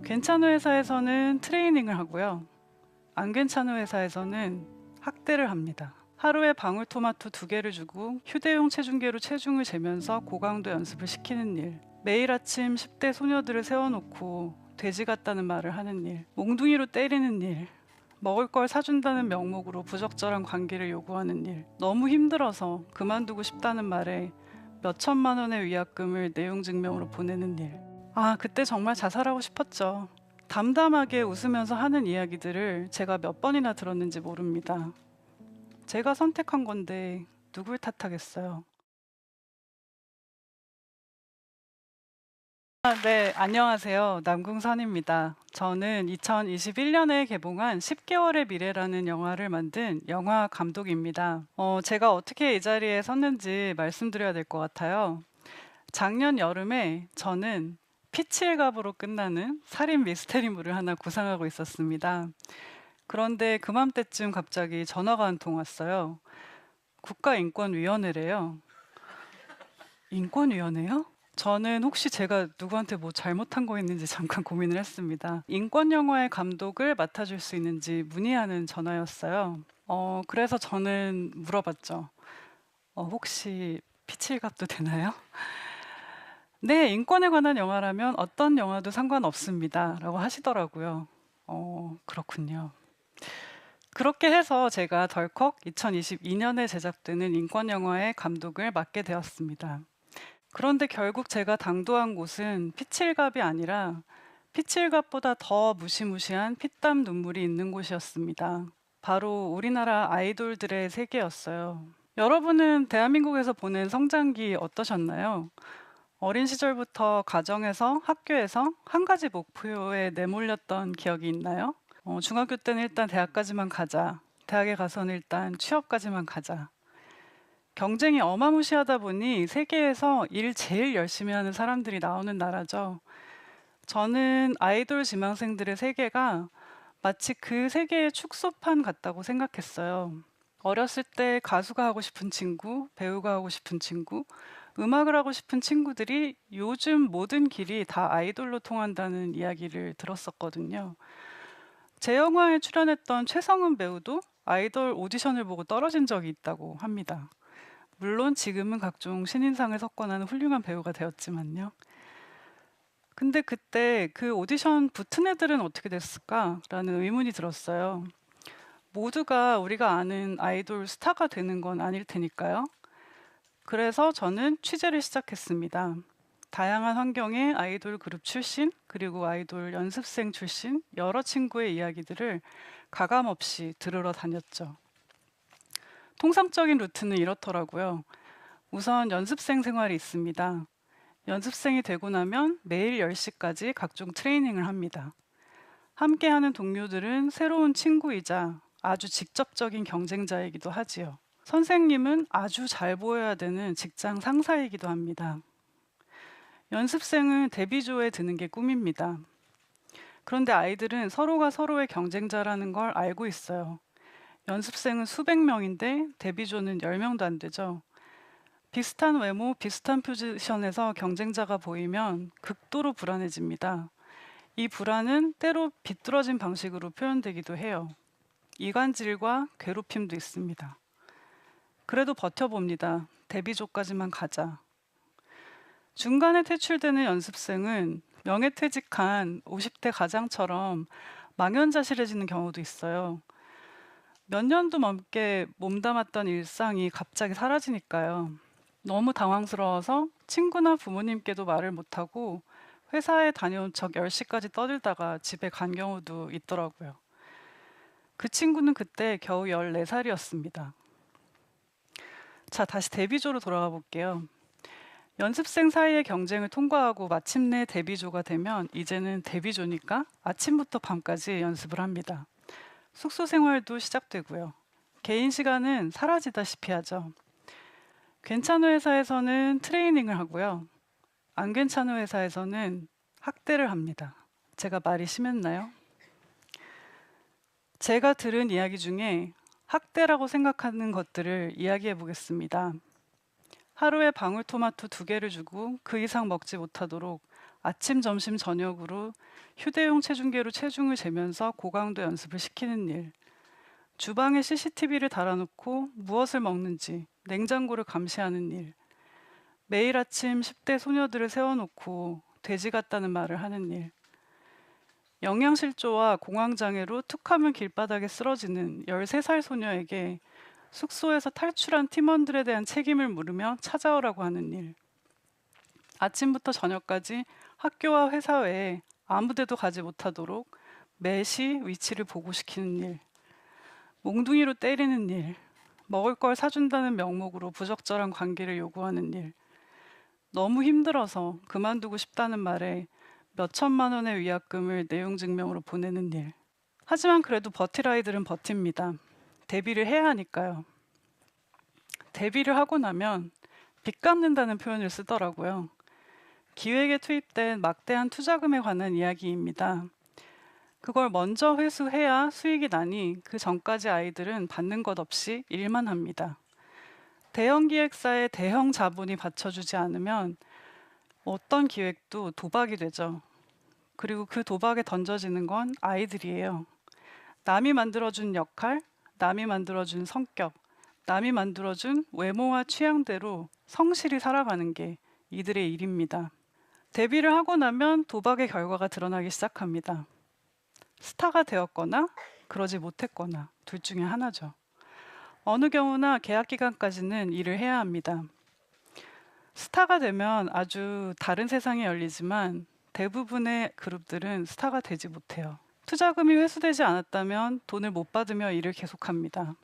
괜찮은 회사에서는 트레이닝을 하고요. 안 괜찮은 회사에서는 학대를 합니다. 하루에 방울토마토 2개를 주고 휴대용 체중계로 체중을 재면서 고강도 연습을 시키는 일, 매일 아침 10대 소녀들을 세워놓고 돼지 같다는 말을 하는 일, 몽둥이로 때리는 일, 먹을 걸 사준다는 명목으로 부적절한 관계를 요구하는 일, 너무 힘들어서 그만두고 싶다는 말에 몇 천만 원의 위약금을 내용 증명으로 보내는 일. 아, 그때 정말 자살하고 싶었죠. 담담하게 웃으면서 하는 이야기들을 제가 몇 번이나 들었는지 모릅니다. 제가 선택한 건데 누굴 탓하겠어요. 네, 안녕하세요. 남궁선입니다. 저는 2021년에 개봉한 10개월의 미래라는 영화를 만든 영화 감독입니다. 제가 어떻게 이 자리에 섰는지 말씀드려야 될 것 같아요. 작년 여름에 저는 피치일갑으로 끝나는 살인 미스테리물을 하나 구상하고 있었습니다. 그런데 그맘때쯤 갑자기 전화가 한 통 왔어요. 국가인권위원회래요. 인권위원회요? 저는 혹시 제가 누구한테 뭐 잘못한 거 있는지 잠깐 고민을 했습니다. 인권 영화의 감독을 맡아줄 수 있는지 문의하는 전화였어요. 그래서 저는 물어봤죠. 혹시 피칠갑도 되나요? 네, 인권에 관한 영화라면 어떤 영화도 상관없습니다. 라고 하시더라고요. 그렇군요. 그렇게 해서 제가 덜컥 2022년에 제작되는 인권 영화의 감독을 맡게 되었습니다. 그런데 결국 제가 당도한 곳은 피칠갑이 아니라 피칠갑보다 더 무시무시한 피땀 눈물이 있는 곳이었습니다. 바로 우리나라 아이돌들의 세계였어요. 여러분은 대한민국에서 보낸 성장기 어떠셨나요? 어린 시절부터 가정에서 학교에서 한 가지 목표에 내몰렸던 기억이 있나요? 중학교 때는 일단 대학까지만 가자. 대학에 가서는 일단 취업까지만 가자. 경쟁이 어마무시하다 보니 세계에서 일 제일 열심히 하는 사람들이 나오는 나라죠. 저는 아이돌 지망생들의 세계가 마치 그 세계의 축소판 같다고 생각했어요. 어렸을 때 가수가 하고 싶은 친구, 배우가 하고 싶은 친구, 음악을 하고 싶은 친구들이 요즘 모든 길이 다 아이돌로 통한다는 이야기를 들었었거든요. 제 영화에 출연했던 최성은 배우도 아이돌 오디션을 보고 떨어진 적이 있다고 합니다. 물론 지금은 각종 신인상을 석권하는 훌륭한 배우가 되었지만요. 근데 그때 그 오디션 붙은 애들은 어떻게 됐을까라는 의문이 들었어요. 모두가 우리가 아는 아이돌 스타가 되는 건 아닐 테니까요. 그래서 저는 취재를 시작했습니다. 다양한 환경의 아이돌 그룹 출신, 그리고 아이돌 연습생 출신 여러 친구의 이야기들을 가감없이 들으러 다녔죠. 통상적인 루트는 이렇더라고요. 우선 연습생 생활이 있습니다. 연습생이 되고 나면 매일 10시까지 각종 트레이닝을 합니다. 함께하는 동료들은 새로운 친구이자 아주 직접적인 경쟁자이기도 하지요. 선생님은 아주 잘 보여야 되는 직장 상사이기도 합니다. 연습생은 데뷔조에 드는 게 꿈입니다. 그런데 아이들은 서로가 서로의 경쟁자라는 걸 알고 있어요. 연습생은 수백 명인데 데뷔조는 10명도 안 되죠. 비슷한 외모, 비슷한 포지션에서 경쟁자가 보이면 극도로 불안해집니다. 이 불안은 때로 비뚤어진 방식으로 표현되기도 해요. 이간질과 괴롭힘도 있습니다. 그래도 버텨봅니다. 데뷔조까지만 가자. 중간에 퇴출되는 연습생은 명예퇴직한 50대 가장처럼 망연자실해지는 경우도 있어요. 몇 년도 넘게 몸담았던 일상이 갑자기 사라지니까요. 너무 당황스러워서 친구나 부모님께도 말을 못하고 회사에 다녀온 척 10시까지 떠들다가 집에 간 경우도 있더라고요. 그 친구는 그때 겨우 14살이었습니다. 자, 다시 데뷔조로 돌아가 볼게요. 연습생 사이의 경쟁을 통과하고 마침내 데뷔조가 되면 이제는 데뷔조니까 아침부터 밤까지 연습을 합니다. 숙소 생활도 시작되고요. 개인 시간은 사라지다시피 하죠. 괜찮은 회사에서는 트레이닝을 하고요. 안 괜찮은 회사에서는 학대를 합니다. 제가 말이 심했나요? 제가 들은 이야기 중에 학대라고 생각하는 것들을 이야기해 보겠습니다. 하루에 방울토마토 2개를 주고 그 이상 먹지 못하도록 아침, 점심, 저녁으로 휴대용 체중계로 체중을 재면서 고강도 연습을 시키는 일. 주방에 CCTV를 달아놓고 무엇을 먹는지 냉장고를 감시하는 일. 매일 아침 10대 소녀들을 세워놓고 돼지 같다는 말을 하는 일. 영양실조와 공황장애로 툭하면 길바닥에 쓰러지는 13살 소녀에게 숙소에서 탈출한 팀원들에 대한 책임을 물으며 찾아오라고 하는 일. 아침부터 저녁까지 학교와 회사 외에 아무데도 가지 못하도록 매시 위치를 보고시키는 일. 몽둥이로 때리는 일. 먹을 걸 사준다는 명목으로 부적절한 관계를 요구하는 일. 너무 힘들어서 그만두고 싶다는 말에 몇 천만 원의 위약금을 내용 증명으로 보내는 일. 하지만 그래도 버틸 아이들은 버팁니다. 데뷔를 해야 하니까요. 데뷔를 하고 나면 빚 갚는다는 표현을 쓰더라고요. 기획에 투입된 막대한 투자금에 관한 이야기입니다. 그걸 먼저 회수해야 수익이 나니 그 전까지 아이들은 받는 것 없이 일만 합니다. 대형 기획사의 대형 자본이 받쳐주지 않으면 어떤 기획도 도박이 되죠. 그리고 그 도박에 던져지는 건 아이들이에요. 남이 만들어준 역할, 남이 만들어준 성격, 남이 만들어준 외모와 취향대로 성실히 살아가는 게 이들의 일입니다. 데뷔를 하고 나면 도박의 결과가 드러나기 시작합니다. 스타가 되었거나 그러지 못했거나 둘 중에 하나죠. 어느 경우나 계약 기간까지는 일을 해야 합니다. 스타가 되면 아주 다른 세상이 열리지만 대부분의 그룹들은 스타가 되지 못해요. 투자금이 회수되지 않았다면 돈을 못 받으며 일을 계속합니다.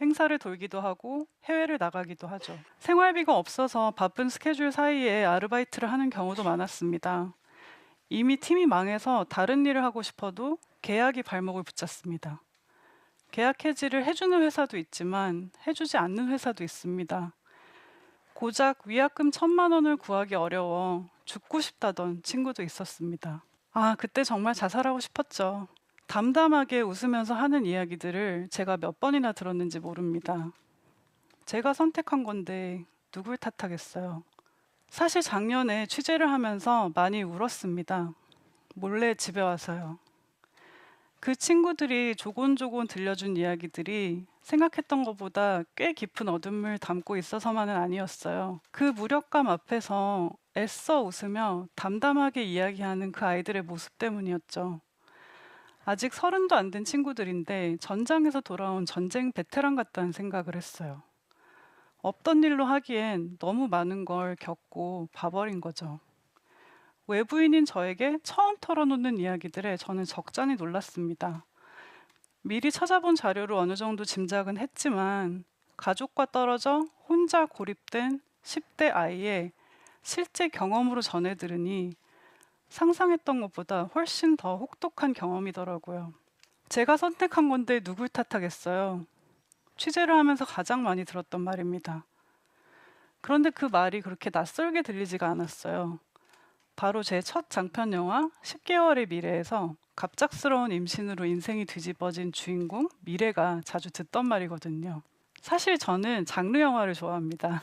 행사를 돌기도 하고 해외를 나가기도 하죠. 생활비가 없어서 바쁜 스케줄 사이에 아르바이트를 하는 경우도 많았습니다. 이미 팀이 망해서 다른 일을 하고 싶어도 계약이 발목을 붙잡습니다. 계약 해지를 해주는 회사도 있지만 해주지 않는 회사도 있습니다. 고작 위약금 1,000만 원을 구하기 어려워 죽고 싶다던 친구도 있었습니다. 그때 정말 자살하고 싶었죠. 담담하게 웃으면서 하는 이야기들을 제가 몇 번이나 들었는지 모릅니다. 제가 선택한 건데 누굴 탓하겠어요. 사실 작년에 취재를 하면서 많이 울었습니다. 몰래 집에 와서요. 그 친구들이 조곤조곤 들려준 이야기들이 생각했던 것보다 꽤 깊은 어둠을 담고 있어서만은 아니었어요. 그 무력감 앞에서 애써 웃으며 담담하게 이야기하는 그 아이들의 모습 때문이었죠. 아직 30도 안 된 친구들인데 전장에서 돌아온 전쟁 베테랑 같다는 생각을 했어요. 없던 일로 하기엔 너무 많은 걸 겪고 봐버린 거죠. 외부인인 저에게 처음 털어놓는 이야기들에 저는 적잖이 놀랐습니다. 미리 찾아본 자료로 어느 정도 짐작은 했지만 가족과 떨어져 혼자 고립된 10대 아이의 실제 경험으로 전해 들으니 상상했던 것보다 훨씬 더 혹독한 경험이더라고요. 제가 선택한 건데 누굴 탓하겠어요. 취재를 하면서 가장 많이 들었던 말입니다. 그런데 그 말이 그렇게 낯설게 들리지가 않았어요. 바로 제 첫 장편 영화 10개월의 미래에서 갑작스러운 임신으로 인생이 뒤집어진 주인공 미래가 자주 듣던 말이거든요. 사실 저는 장르 영화를 좋아합니다.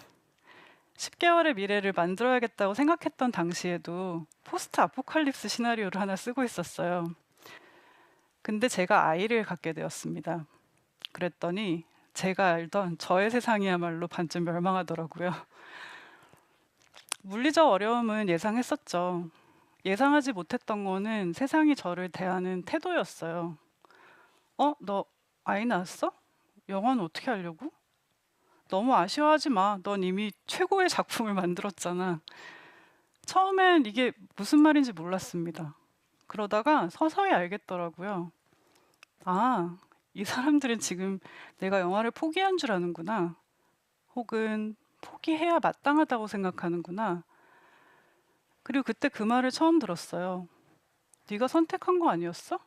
10개월의 미래를 만들어야겠다고 생각했던 당시에도 포스트 아포칼립스 시나리오를 하나 쓰고 있었어요. 근데 제가 아이를 갖게 되었습니다. 그랬더니 제가 알던 저의 세상이야말로 반쯤 멸망하더라고요. 물리적 어려움은 예상했었죠. 예상하지 못했던 거는 세상이 저를 대하는 태도였어요. 너 아이 낳았어? 영화는 어떻게 하려고? 너무 아쉬워하지 마. 넌 이미 최고의 작품을 만들었잖아. 처음엔 이게 무슨 말인지 몰랐습니다. 그러다가 서서히 알겠더라고요. 이 사람들은 지금 내가 영화를 포기한 줄 아는구나. 혹은 포기해야 마땅하다고 생각하는구나. 그리고 그때 그 말을 처음 들었어요. 네가 선택한 거 아니었어?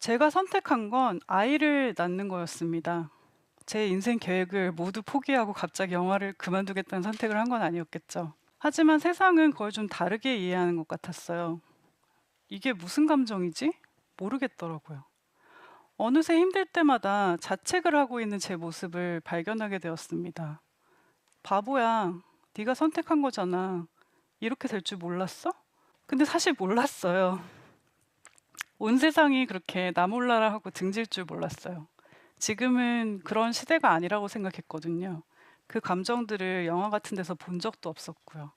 제가 선택한 건 아이를 낳는 거였습니다. 제 인생 계획을 모두 포기하고 갑자기 영화를 그만두겠다는 선택을 한 건 아니었겠죠. 하지만 세상은 그걸 좀 다르게 이해하는 것 같았어요. 이게 무슨 감정이지? 모르겠더라고요. 어느새 힘들 때마다 자책을 하고 있는 제 모습을 발견하게 되었습니다. 바보야, 네가 선택한 거잖아. 이렇게 될 줄 몰랐어? 근데 사실 몰랐어요. 온 세상이 그렇게 나 몰라라 하고 등질 줄 몰랐어요. 지금은 그런 시대가 아니라고 생각했거든요. 그 감정들을 영화 같은 데서 본 적도 없었고요.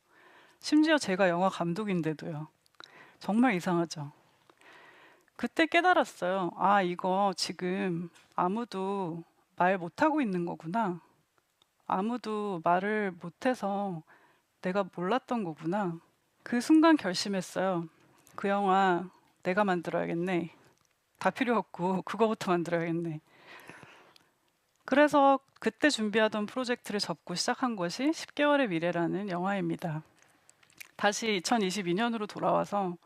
심지어 제가 영화 감독인데도요. 정말 이상하죠. 그때 깨달았어요. 아, 이거 지금 아무도 말 못하고 있는 거구나. 아무도 말을 못해서 내가 몰랐던 거구나. 그 순간 결심했어요. 그 영화 내가 만들어야겠네. 다 필요 없고 그거부터 만들어야겠네. 그래서 그때 준비하던 프로젝트를 접고 시작한 것이 10개월의 미래라는 영화입니다. 다시 2022년으로 돌아와서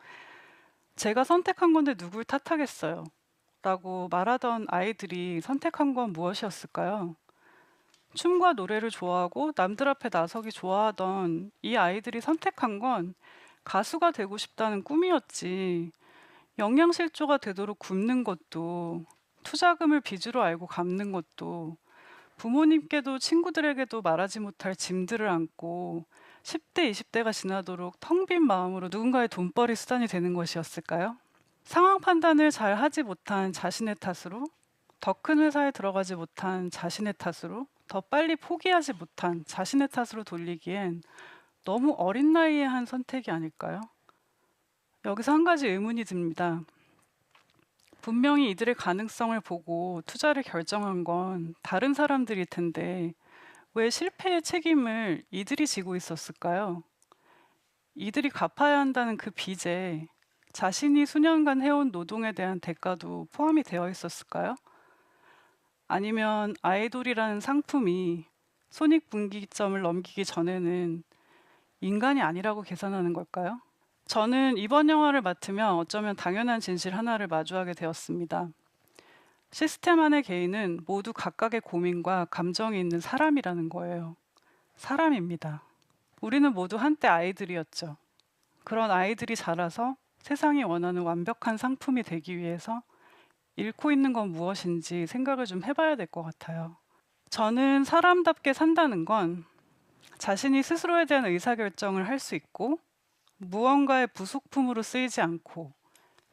제가 선택한 건데 누굴 탓하겠어요? 라고 말하던 아이들이 선택한 건 무엇이었을까요? 춤과 노래를 좋아하고 남들 앞에 나서기 좋아하던 이 아이들이 선택한 건 가수가 되고 싶다는 꿈이었지. 영양실조가 되도록 굶는 것도, 투자금을 빚으로 알고 갚는 것도, 부모님께도 친구들에게도 말하지 못할 짐들을 안고 10대, 20대가 지나도록 텅 빈 마음으로 누군가의 돈벌이 수단이 되는 것이었을까요? 상황 판단을 잘 하지 못한 자신의 탓으로, 더 큰 회사에 들어가지 못한 자신의 탓으로, 더 빨리 포기하지 못한 자신의 탓으로 돌리기엔 너무 어린 나이에 한 선택이 아닐까요? 여기서 한 가지 의문이 듭니다. 분명히 이들의 가능성을 보고 투자를 결정한 건 다른 사람들일 텐데 왜 실패의 책임을 이들이 지고 있었을까요? 이들이 갚아야 한다는 그 빚에 자신이 수년간 해온 노동에 대한 대가도 포함이 되어 있었을까요? 아니면 아이돌이라는 상품이 손익분기점을 넘기기 전에는 인간이 아니라고 계산하는 걸까요? 저는 이번 영화를 맡으며 어쩌면 당연한 진실 하나를 마주하게 되었습니다. 시스템 안의 개인은 모두 각각의 고민과 감정이 있는 사람이라는 거예요. 사람입니다. 우리는 모두 한때 아이들이었죠. 그런 아이들이 자라서 세상이 원하는 완벽한 상품이 되기 위해서 잃고 있는 건 무엇인지 생각을 좀 해봐야 될 것 같아요. 저는 사람답게 산다는 건 자신이 스스로에 대한 의사결정을 할 수 있고 무언가의 부속품으로 쓰이지 않고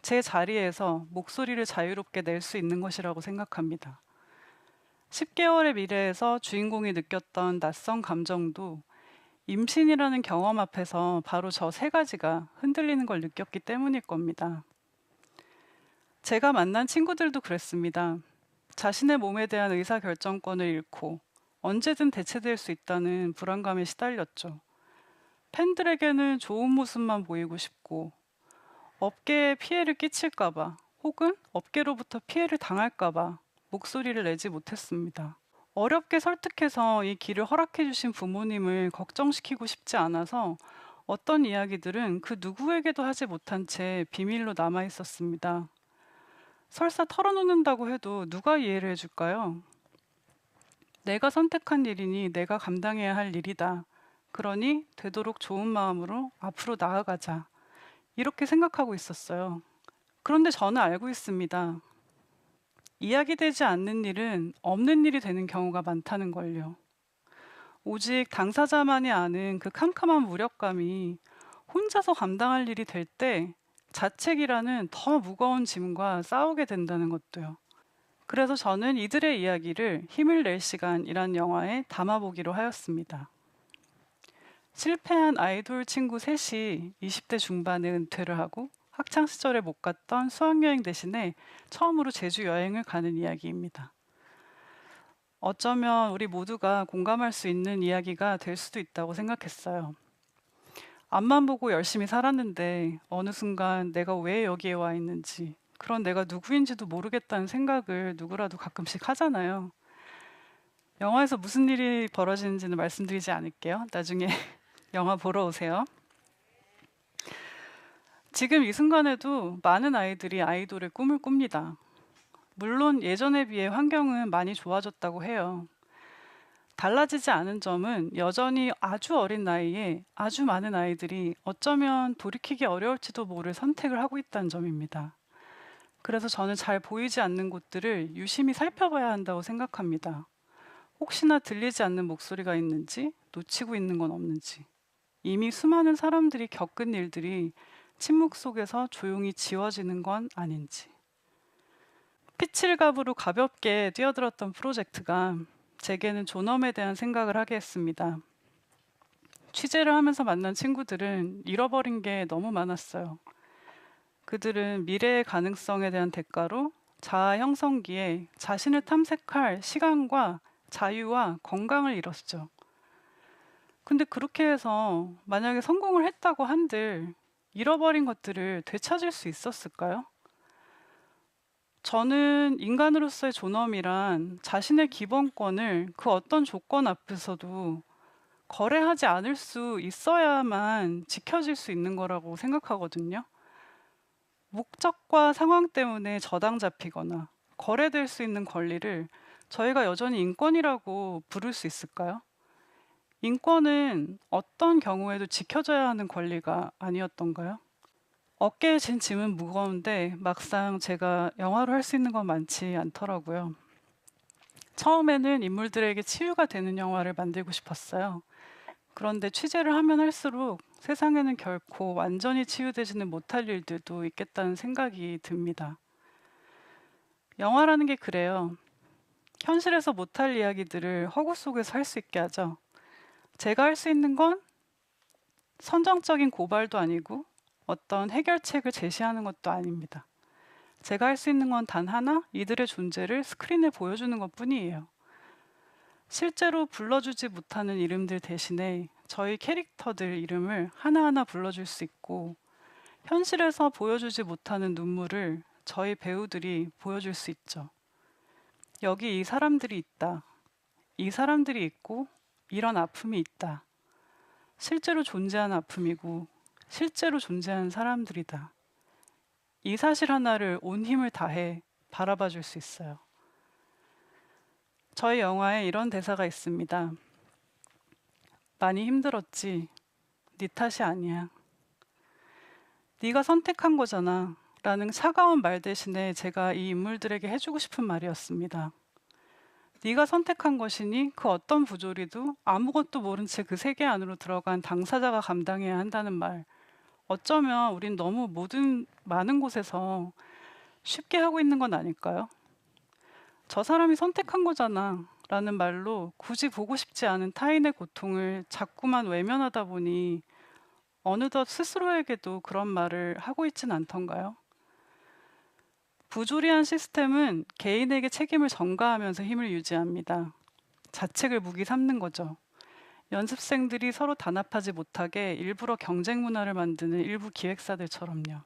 제 자리에서 목소리를 자유롭게 낼 수 있는 것이라고 생각합니다. 10개월의 미래에서 주인공이 느꼈던 낯선 감정도 임신이라는 경험 앞에서 바로 저 세 가지가 흔들리는 걸 느꼈기 때문일 겁니다. 제가 만난 친구들도 그랬습니다. 자신의 몸에 대한 의사결정권을 잃고 언제든 대체될 수 있다는 불안감에 시달렸죠. 팬들에게는 좋은 모습만 보이고 싶고 업계에 피해를 끼칠까봐 혹은 업계로부터 피해를 당할까봐 목소리를 내지 못했습니다. 어렵게 설득해서 이 길을 허락해 주신 부모님을 걱정시키고 싶지 않아서 어떤 이야기들은 그 누구에게도 하지 못한 채 비밀로 남아 있었습니다. 설사 털어놓는다고 해도 누가 이해를 해줄까요? 내가 선택한 일이니 내가 감당해야 할 일이다. 그러니 되도록 좋은 마음으로 앞으로 나아가자. 이렇게 생각하고 있었어요. 그런데 저는 알고 있습니다. 이야기되지 않는 일은 없는 일이 되는 경우가 많다는 걸요. 오직 당사자만이 아는 그 캄캄한 무력감이 혼자서 감당할 일이 될 때 자책이라는 더 무거운 짐과 싸우게 된다는 것도요. 그래서 저는 이들의 이야기를 힘을 낼 시간이란 영화에 담아보기로 하였습니다. 실패한 아이돌 친구 셋이 20대 중반에 은퇴를 하고 학창 시절에 못 갔던 수학여행 대신에 처음으로 제주 여행을 가는 이야기입니다. 어쩌면 우리 모두가 공감할 수 있는 이야기가 될 수도 있다고 생각했어요. 앞만 보고 열심히 살았는데 어느 순간 내가 왜 여기에 와 있는지, 그런 내가 누구인지도 모르겠다는 생각을 누구라도 가끔씩 하잖아요. 영화에서 무슨 일이 벌어지는지는 말씀드리지 않을게요. 나중에 영화 보러 오세요. 지금 이 순간에도 많은 아이들이 아이돌의 꿈을 꿉니다. 물론 예전에 비해 환경은 많이 좋아졌다고 해요. 달라지지 않은 점은 여전히 아주 어린 나이에 아주 많은 아이들이 어쩌면 돌이키기 어려울지도 모를 선택을 하고 있다는 점입니다. 그래서 저는 잘 보이지 않는 곳들을 유심히 살펴봐야 한다고 생각합니다. 혹시나 들리지 않는 목소리가 있는지, 놓치고 있는 건 없는지. 이미 수많은 사람들이 겪은 일들이 침묵 속에서 조용히 지워지는 건 아닌지. 피칠갑으로 가볍게 뛰어들었던 프로젝트가 제게는 존엄에 대한 생각을 하게 했습니다. 취재를 하면서 만난 친구들은 잃어버린 게 너무 많았어요. 그들은 미래의 가능성에 대한 대가로 자아 형성기에 자신을 탐색할 시간과 자유와 건강을 잃었죠. 근데 그렇게 해서 만약에 성공을 했다고 한들 잃어버린 것들을 되찾을 수 있었을까요? 저는 인간으로서의 존엄이란 자신의 기본권을 그 어떤 조건 앞에서도 거래하지 않을 수 있어야만 지켜질 수 있는 거라고 생각하거든요. 목적과 상황 때문에 저당 잡히거나 거래될 수 있는 권리를 저희가 여전히 인권이라고 부를 수 있을까요? 인권은 어떤 경우에도 지켜져야 하는 권리가 아니었던가요? 어깨에 진 짐은 무거운데 막상 제가 영화로 할 수 있는 건 많지 않더라고요. 처음에는 인물들에게 치유가 되는 영화를 만들고 싶었어요. 그런데 취재를 하면 할수록 세상에는 결코 완전히 치유되지는 못할 일들도 있겠다는 생각이 듭니다. 영화라는 게 그래요. 현실에서 못할 이야기들을 허구 속에서 할 수 있게 하죠. 제가 할 수 있는 건 선정적인 고발도 아니고 어떤 해결책을 제시하는 것도 아닙니다. 제가 할 수 있는 건 단 하나, 이들의 존재를 스크린에 보여주는 것뿐이에요. 실제로 불러주지 못하는 이름들 대신에 저희 캐릭터들 이름을 하나하나 불러줄 수 있고, 현실에서 보여주지 못하는 눈물을 저희 배우들이 보여줄 수 있죠. 여기 이 사람들이 있다. 이 사람들이 있고 이런 아픔이 있다. 실제로 존재하는 아픔이고 실제로 존재하는 사람들이다. 이 사실 하나를 온 힘을 다해 바라봐 줄 수 있어요. 저희 영화에 이런 대사가 있습니다. 많이 힘들었지. 네 탓이 아니야. 네가 선택한 거잖아. 라는 차가운 말 대신에 제가 이 인물들에게 해주고 싶은 말이었습니다. 네가 선택한 것이니 그 어떤 부조리도 아무것도 모른 채 그 세계 안으로 들어간 당사자가 감당해야 한다는 말. 어쩌면 우린 너무 많은 곳에서 쉽게 하고 있는 건 아닐까요? 저 사람이 선택한 거잖아 라는 말로 굳이 보고 싶지 않은 타인의 고통을 자꾸만 외면하다 보니 어느덧 스스로에게도 그런 말을 하고 있진 않던가요? 부조리한 시스템은 개인에게 책임을 전가하면서 힘을 유지합니다. 자책을 무기 삼는 거죠. 연습생들이 서로 단합하지 못하게 일부러 경쟁 문화를 만드는 일부 기획사들처럼요.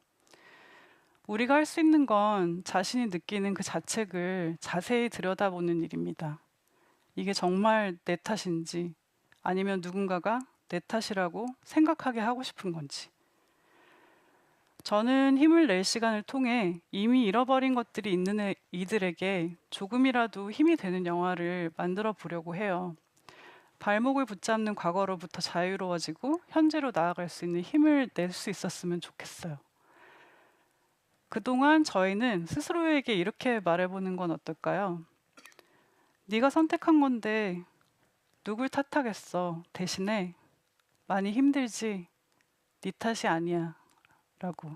우리가 할 수 있는 건 자신이 느끼는 그 자책을 자세히 들여다보는 일입니다. 이게 정말 내 탓인지 아니면 누군가가 내 탓이라고 생각하게 하고 싶은 건지. 저는 힘을 낼 시간을 통해 이미 잃어버린 것들이 있는 이들에게 조금이라도 힘이 되는 영화를 만들어 보려고 해요. 발목을 붙잡는 과거로부터 자유로워지고 현재로 나아갈 수 있는 힘을 낼 수 있었으면 좋겠어요. 그동안 저희는 스스로에게 이렇게 말해보는 건 어떨까요? 네가 선택한 건데 누굴 탓하겠어. 대신에 많이 힘들지. 네 탓이 아니야. 라고.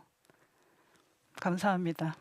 감사합니다.